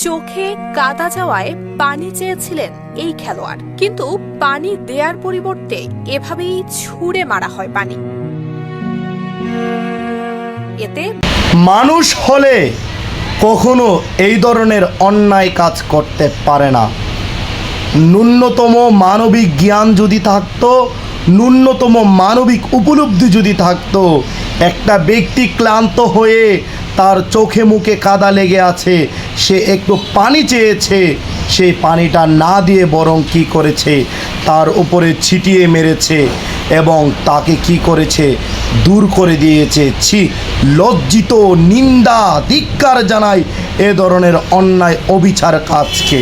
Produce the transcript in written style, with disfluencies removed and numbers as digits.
চোখে কাদা যাওয়ায় পানি চেয়েছিলেন এই খেলোয়াড়, কিন্তু পানি দেওয়ার পরিবর্তে এভাবেই ছুঁড়ে মারা হয় পানি। এতে মানুষ হলে কখনো এই ধরনের অন্যায় কাজ করতে পারে না। ন্যূনতম মানবিক জ্ঞান যদি থাকতো, ন্যূনতম মানবিক উপলব্ধি যদি থাকতো, একটা ব্যক্তি ক্লান্ত হয়ে তার চোখে মুখে কাদা লেগে আছে, সে একটু পানি চেয়েছে, সেই পানিটা না দিয়ে বরং কি করেছে, তার উপরে ছিটিয়ে মেরেছে এবং তাকে কি করেছে, দূর করে দিয়েছে। ছি, লজ্জিত, নিন্দা, ধিক্কার জানাই এ ধরনের অন্যায় অবিচার কাজকে।